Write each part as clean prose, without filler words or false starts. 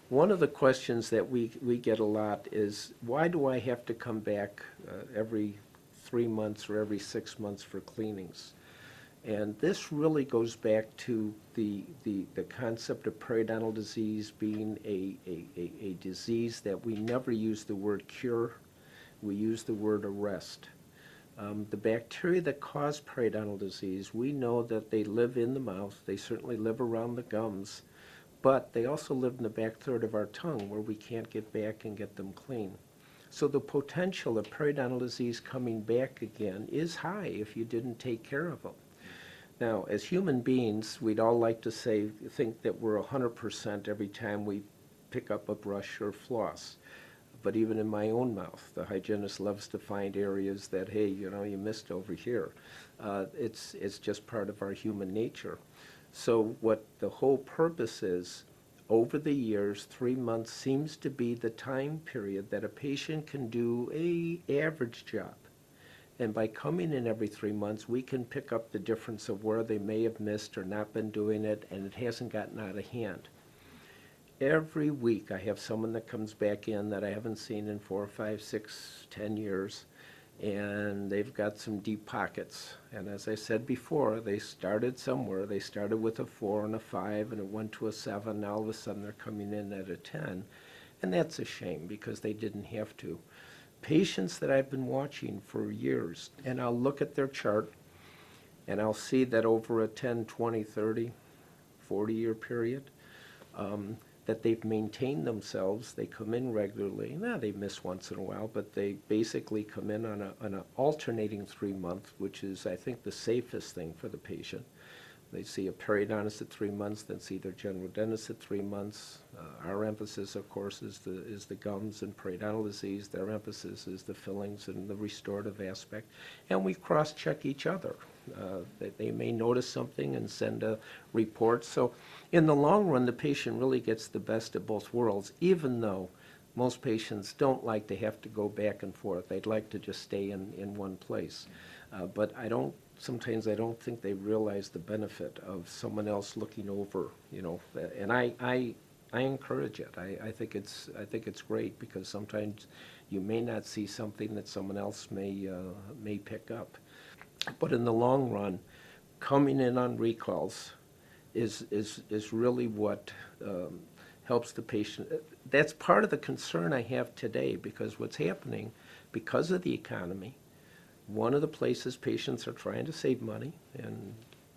One of the questions that we get a lot is, why do I have to come back every 3 months or every 6 months for cleanings? And this really goes back to the concept of periodontal disease being a disease that we never use the word cure, we use the word arrest. The bacteria that cause periodontal disease, we know that they live in the mouth, they certainly live around the gums, but they also live in the back third of our tongue where we can't get back and get them clean. So the potential of periodontal disease coming back again is high if you didn't take care of them. Now, as human beings, we'd all like to think that we're 100% every time we pick up a brush or floss. But even in my own mouth, the hygienist loves to find areas that, hey, you know, you missed over here. It's just part of our human nature. So what the whole purpose is, over the years, 3 months seems to be the time period that a patient can do an average job. And by coming in every 3 months, we can pick up the difference of where they may have missed or not been doing it, and it hasn't gotten out of hand. Every week I have someone that comes back in that I haven't seen in 4, 5, 6, 10 years, and they've got some deep pockets. And as I said before, they started somewhere. They started with a 4 and a 5, and it went to a 7. Now all of a sudden they're coming in at a 10, and that's a shame because they didn't have to. Patients that I've been watching for years, and I'll look at their chart, and I'll see that over a 10, 20, 30, 40-year period, that they've maintained themselves. They come in regularly. Now they miss once in a while, but they basically come in on an alternating 3 month, which is, I think, the safest thing for the patient. They see a periodontist at 3 months, then see their general dentist at 3 months. Our emphasis, of course, is the gums and periodontal disease. Their emphasis is the fillings and the restorative aspect. And we cross-check each other. They may notice something and send a report. So in the long run, the patient really gets the best of both worlds, even though most patients don't like to have to go back and forth. They'd like to just stay in one place. But sometimes I don't think they realize the benefit of someone else looking over, you know, and I encourage it. I think it's great because sometimes you may not see something that someone else may pick up. But in the long run, coming in on recalls is really what helps the patient. That's part of the concern I have today, because what's happening, because of the economy, one of the places patients are trying to save money, and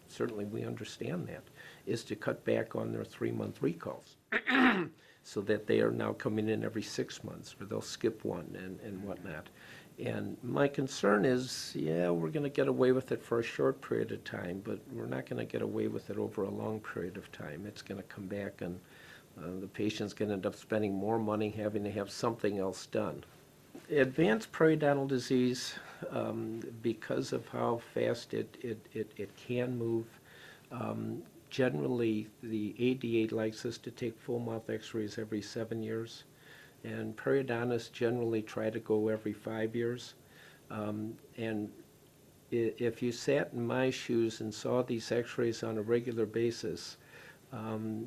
certainly we understand that, is to cut back on their 3-month recalls so that they are now coming in every 6 months, or they'll skip one and whatnot. And my concern is, yeah, we're going to get away with it for a short period of time, but we're not going to get away with it over a long period of time. It's going to come back, and the patient's going to end up spending more money having to have something else done. Advanced periodontal disease, because of how fast it can move, generally the ADA likes us to take full mouth x-rays every 7 years, and periodontists generally try to go every 5 years. And if you sat in my shoes and saw these x-rays on a regular basis,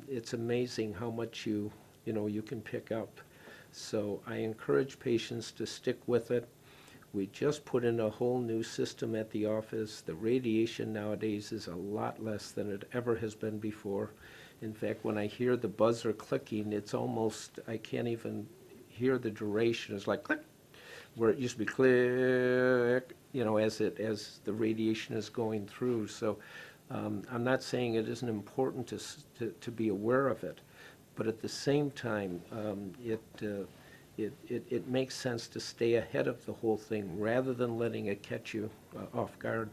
it's amazing how much you can pick up. So I encourage patients to stick with it. We just put in a whole new system at the office. The radiation nowadays is a lot less than it ever has been before. In fact, when I hear the buzzer clicking, it's almost, I can't even hear the duration. It's like click, where it used to be click, as the radiation is going through. So I'm not saying it isn't important to be aware of it, but at the same time, it makes sense to stay ahead of the whole thing rather than letting it catch you off guard.